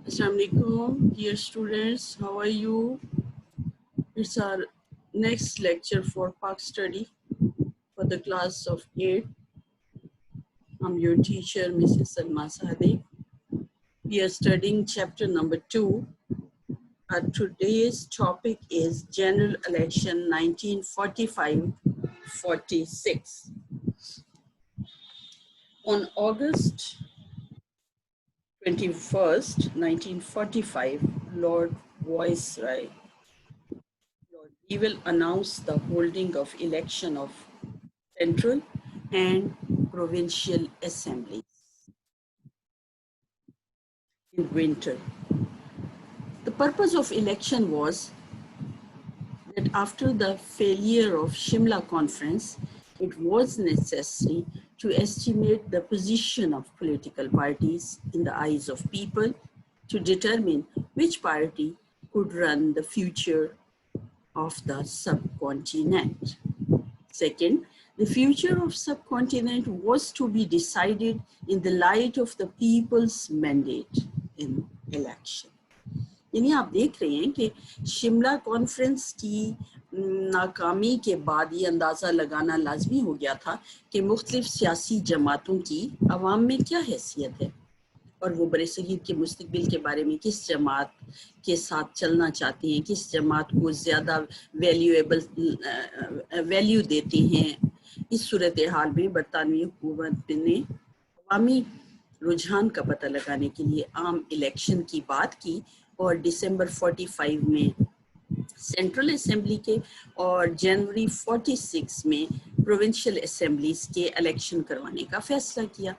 Assalamualaikum, dear students. How are you? It's our next lecture for Pak study for the class of 8. I'm your teacher, Mrs. Salma Sadiq. We are studying chapter number 2. Today's topic is General Election 1945-46. On August 21st, 1945, Lord Viceroy we will announce the holding of election of central and provincial assemblies in winter. The purpose of election was that after the failure of Shimla Conference, it was necessary to estimate the position of political parties in the eyes of people to determine which party could run the future of the subcontinent. Second, the future of subcontinent was to be decided in the light of the people's mandate in election. यानी आप देख रहे हैं कि Shimla conference की नाकामी के बाद ये अंदाज़ा लगाना लाजमी हो गया था कि मुख्तलिफ सियासी जमातों की अवाम में क्या हैसियत है और वो बरसगीर के मुस्तकबिल के बारे में किस जमात के साथ चलना चाहते हैं, किस जमात को ज़्यादा वैल्यू देते हैं। इस सूरत हाल में बरतानवी हुकूमत ने अवामी रुझान का पता लगाने के लिए आम इलेक्शन की बात की और दिसंबर 45 में सेंट्रल असेंबली के और जनवरी 46 में प्रोविंशियल असेंबलीज के इलेक्शन करवाने का फैसला किया।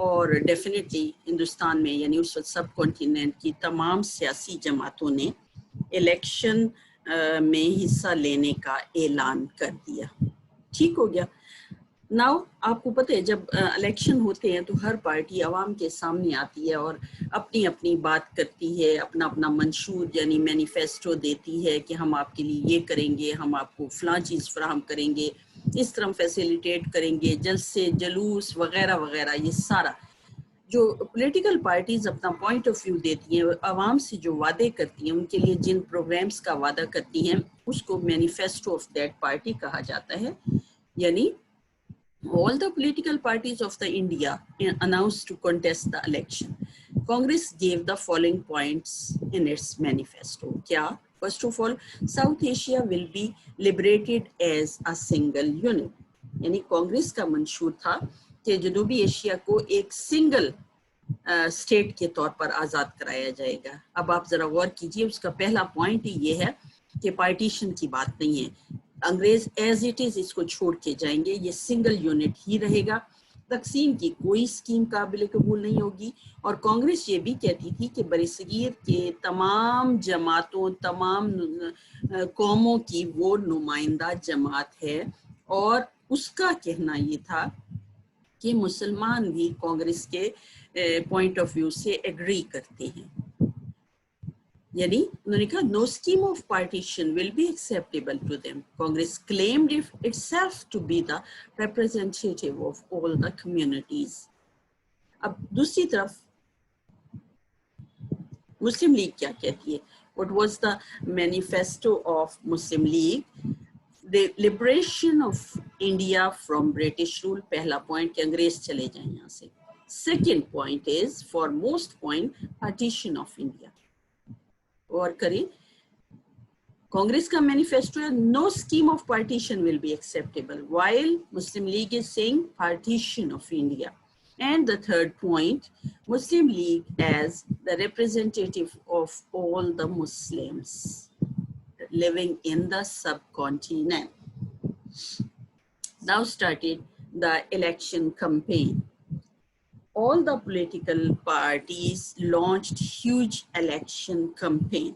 और डेफिनेटली हिंदुस्तान में यानी उस वक्त सब कॉन्टिनेंट की तमाम सियासी जमातों ने इलेक्शन में हिस्सा लेने का ऐलान कर दिया। ठीक हो गया। नाउ आपको पता है जब इलेक्शन होते हैं तो हर पार्टी आवाम के सामने आती है और अपनी अपनी बात करती है, अपना अपना मंशूर यानी मैनिफेस्टो देती है कि हम आपके लिए ये करेंगे, हम आपको फलां चीज़ फराहम करेंगे, इस तरह फैसिलिटेट करेंगे, जलसे जलूस वगैरह वगैरह। ये सारा जो पॉलिटिकल पार्टीज अपना पॉइंट ऑफ व्यू देती हैं, आवाम से जो वादे करती हैं, उनके लिए जिन प्रोग्राम्स का वादा करती हैं उसको मैनिफेस्टो ऑफ दैट पार्टी कहा जाता है। यानी all the political parties of the India announced to contest the election. Congress gave the following points in its manifesto. Kya? First of all, South Asia will be liberated as a single unit. यानी कांग्रेस का मंशूर था कि जनूबी Asia को एक single state के तौर पर आज़ाद कराया जाएगा। अब आप ज़रा गौर कीजिए, उसका पहला पॉइंट ही ये है कि पार्टीशन की बात नहीं है, अंग्रेज एज इट इज इसको छोड़ के जाएंगे, ये सिंगल यूनिट ही रहेगा, तकसीम की कोई स्कीम काबिल कबूल नहीं होगी। और कांग्रेस ये भी कहती थी कि बरसगीर के तमाम जमातों, तमाम कौमों की वो नुमाइंदा जमात है और उसका कहना ये था कि मुसलमान भी कांग्रेस के पॉइंट ऑफ व्यू से एग्री करते हैं। यानी उन्होंने कहा no scheme of partition will be acceptable to them. Congress claimed itself to be the representative of all the communities. अब दूसरी तरफ मुस्लिम लीग क्या कहती है? What was the manifesto of Muslim League? The liberation of India from British rule. पहला point कि अंग्रेज चले जाएं यहाँ से। Second point is foremost point partition of India. और करें कांग्रेस का मैनिफेस्टो है no scheme of partition will be acceptable, while Muslim League is saying partition of India. And the third point, Muslim League as the representative of all the Muslims living in the subcontinent. Now started the election campaign. All the political parties launched huge election campaign,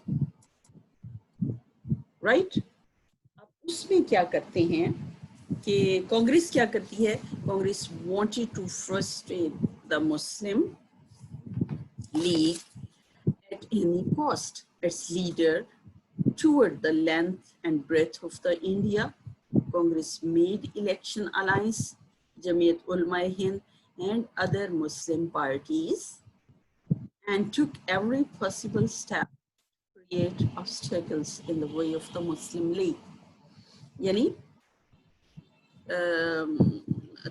right? अब उसमें क्या करते हैं कि कांग्रेस क्या करती है? Congress wanted to frustrate the Muslim League at any cost. Its leader toured the length and breadth of the India. Congress made election alliance, Jamiat Ulama Hind and other Muslim parties and took every possible step to create obstacles in the way of the Muslim League. यानी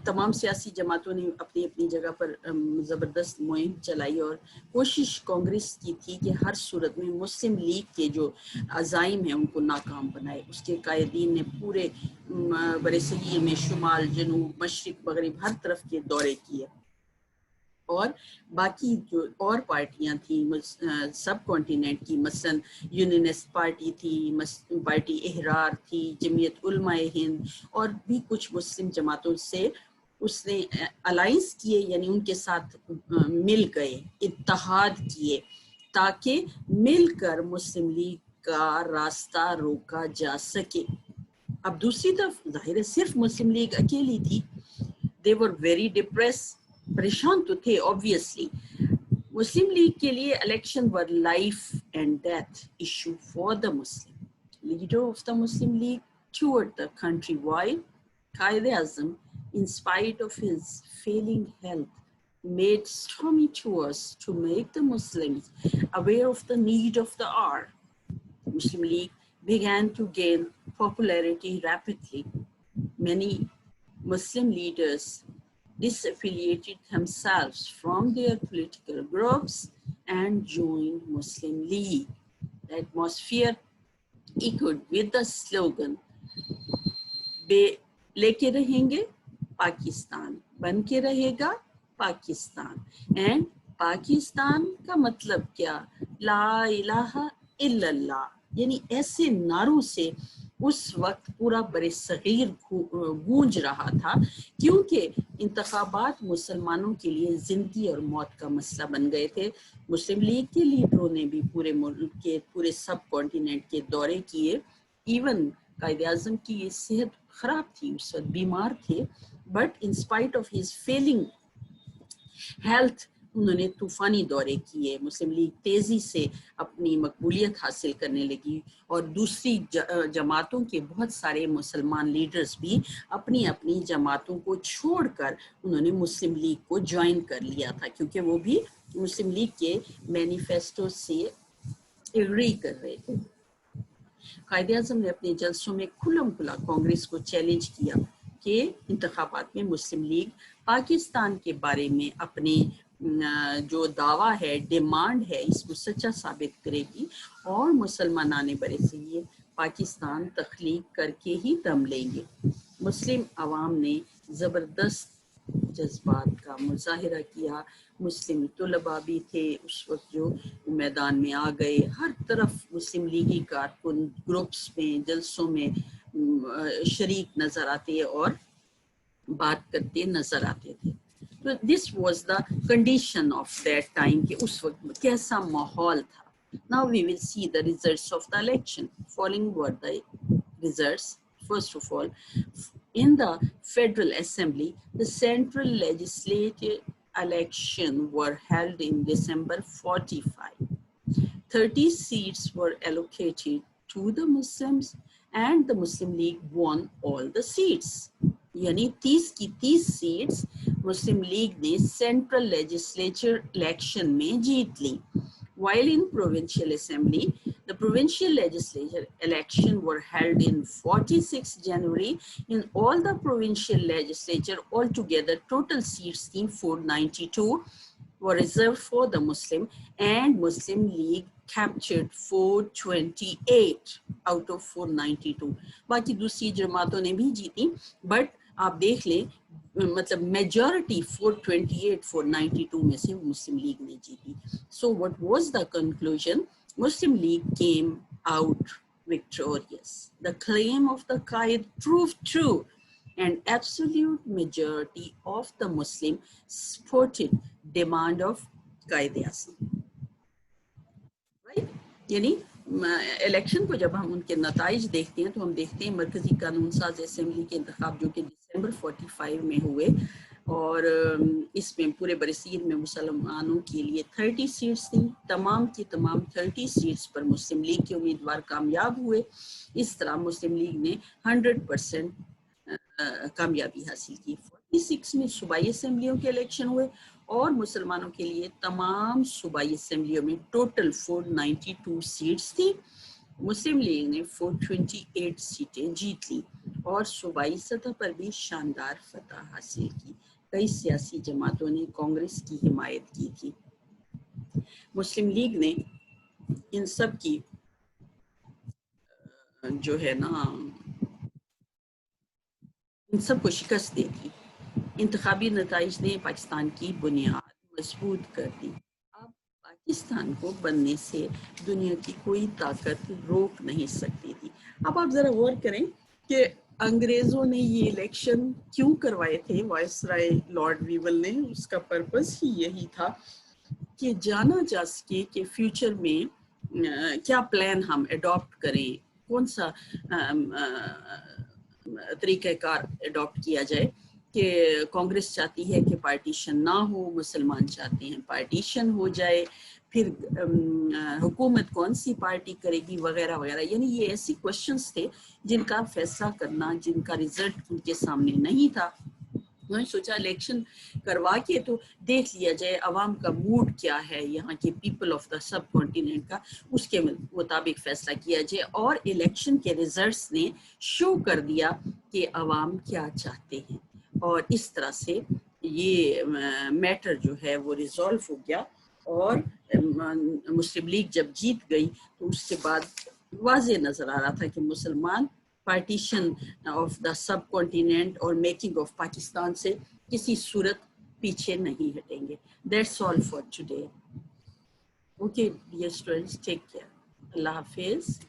तमाम सियासी जमातों ने अपनी अपनी जगह पर ज़बरदस्त मुहिम चलाई और कोशिश कांग्रेस की थी कि हर सूरत में मुस्लिम लीग के जो अज़ाइम हैं उनको नाकाम बनाए। उसके कायदीन ने पूरे बरसगीर में शुमाल, जनूब, मशरिक, मगरिब हर तरफ के दौरे किए और बाकी जो और पार्टियां थी सब कॉन्टिनेंट की, मसलन यूनियनिस्ट पार्टी थी, पार्टी इहरार थी, जमीयत उलमाए हिंद और भी कुछ मुस्लिम जमातों से उसने अलाइंस किए, यानी उनके साथ मिल गए, इत्तेहाद किए ताकि मिलकर मुस्लिम लीग का रास्ता रोका जा सके। अब दूसरी तरफ जाहिर है सिर्फ मुस्लिम लीग अकेली थी, दे वर वेरी डिप्रेस्ड, परेशान तो थे ऑब्वियसली। मुस्लिम लीग के लिए election were life and death issue for the Muslim leader of the Muslim League toured the country wide Quaid-e-Azam, in spite of his failing health, made stormy tours to make the Muslims aware of the need of the hour. The Muslim League began to gain popularity rapidly. Many Muslim leaders disaffiliated themselves from their political groups and joined Muslim League. The atmosphere echoed with the slogan, लेके रहेंगे पाकिस्तान, बन के रहेगा Pakistan. And Pakistan का मतलब क्या? ला इलाहा इल्लल्लाह, यानी ऐसे नारों से उस वक्त पूरा बरसगीर गूंज रहा था, क्योंकि इंतखाबात मुसलमानों के लिए जिंदगी और मौत का मसला बन गए थे। मुस्लिम लीग के लीडरों ने भी पूरे मुल्क के पूरे सब कॉन्टिनेंट के दौरे किए। इवन कायद-ए-आज़म की सेहत खराब थी, उस वक्त बीमार थे, but in spite of his failing health उन्होंने तूफानी दौरे किए। मुस्लिम लीग तेजी से अपनी मकबूलियत हासिल करने लगी और दूसरी जमातों के बहुत सारे मुसलमान लीडर्स भी अपनी अपनी जमातों को छोड़कर उन्होंने मुस्लिम लीग को ज्वाइन कर लिया था, क्योंकि वो भी मुस्लिम लीग के मैनिफेस्टो से एग्री कर रहे थे। कायद-ए-आज़म ने अपने जलसों में खुल्लम खुला कांग्रेस को चैलेंज किया कि इंतखाबात में मुस्लिम लीग पाकिस्तान के बारे में अपने जो दावा है, डिमांड है, इसको सच्चा साबित करेगी और मुसलमानाने बरसगीर पाकिस्तान तख्लीक करके ही दम लेंगे। मुस्लिम अवाम ने ज़बरदस्त जज्बात का मुजाहिरा किया। मुस्लिम तुलबा भी थे उस वक्त जो मैदान में आ गए। हर तरफ मुस्लिम लीगी कारकुन ग्रुप्स में जलसों में शरीक नजर आते और बात करते नजर आते थे। तो this was the condition of that time कि उस वक्त कैसा माहौल था। Now we will see the results of the election. Following were the results. First of all, in the Federal Assembly, the central legislative election were held in December 45. 30 seats were allocated to the Muslims and the Muslim League won all the seats. यानी 30 की 30 seats मुस्लिम league ने central legislature election में जीत ली। While in provincial assembly, the provincial legislature election were held in 46 January. In all the provincial legislature altogether, total seats in 492 were reserved for the Muslim, and Muslim League captured 428 out of 492. बाकी दूसरी जमातों ने भी जीती, but आप देख लें मतलब मेजॉरिटी 428 492 में से मुस्लिम लीग ने जीती। So what was the conclusion? Muslim league came out victorious. The claim of the Qaid proved true, and absolute majority of the Muslim supported demand of Qaid-e-Azam. Right? यानी election को जब हम उनके नताइज देखते हैं तो हम देखते हैं मरकजी कानून साज असेंबली के इंतखाब जो कि दिसंबर 45 में हुए और इसमें पूरे बरसीर में मुसलमानों के लिए 30 सीट्स थी। तमाम की तमाम 30 सीट्स पर मुस्लिम लीग के उम्मीदवार कामयाब हुए। इस तरह मुस्लिम लीग ने 100% कामयाबी हासिल की। 1966 में सूबाई असम्बलियों के इलेक्शन हुए और मुसलमानों के लिए तमाम सूबाई असम्बलियों में टोटल 492 सीट्स थी। मुस्लिम लीग ने 428 सीटें जीत ली और सूबाई सतह पर भी शानदार फतह हासिल की। कई सियासी जमातों ने कांग्रेस की हिमायत की थी। मुस्लिम लीग ने इन सब की जो है ना इन सब को शिकस्त दे दी। इंतखाबी नताइज ने पाकिस्तान की बुनियाद मजबूत कर दी। अब पाकिस्तान को बनने से दुनिया की कोई ताकत रोक नहीं सकती थी। अब आप जरा गौर करें कि अंग्रेजों ने ये इलेक्शन क्यों करवाए थे। वायसराय लॉर्ड वीवल ने, उसका पर्पस ही यही था कि जाना जा सके कि फ्यूचर में क्या प्लान हम अडॉप्ट करें, कौन सा तरीक़ाकार अडॉप्ट किया जाए। कि कांग्रेस चाहती है कि पार्टीशन ना हो, मुसलमान चाहते हैं पार्टीशन हो जाए, फिर हुकूमत कौन सी पार्टी करेगी वगैरह वगैरह। यानी ये ऐसी क्वेश्चंस थे जिनका फैसला करना, जिनका रिजल्ट उनके सामने नहीं था। उन्होंने सोचा इलेक्शन करवा के तो देख लिया जाए अवाम का मूड क्या है, यहाँ के पीपल ऑफ द सब कॉन्टिनेंट का, उसके मुताबिक फैसला किया जाए। और इलेक्शन के रिजल्ट्स ने शो कर दिया कि अवाम क्या चाहते हैं और इस तरह से ये मैटर जो है वो रिजॉल्व हो गया। और मुस्लिम लीग जब जीत गई तो उसके बाद वाज़े नज़र आ रहा था कि मुसलमान partition of the subcontinent और मेकिंग ऑफ पाकिस्तान से किसी सूरत पीछे नहीं हटेंगे। That's all for today. Okay dear students, take care. अल्लाह हाफिज़।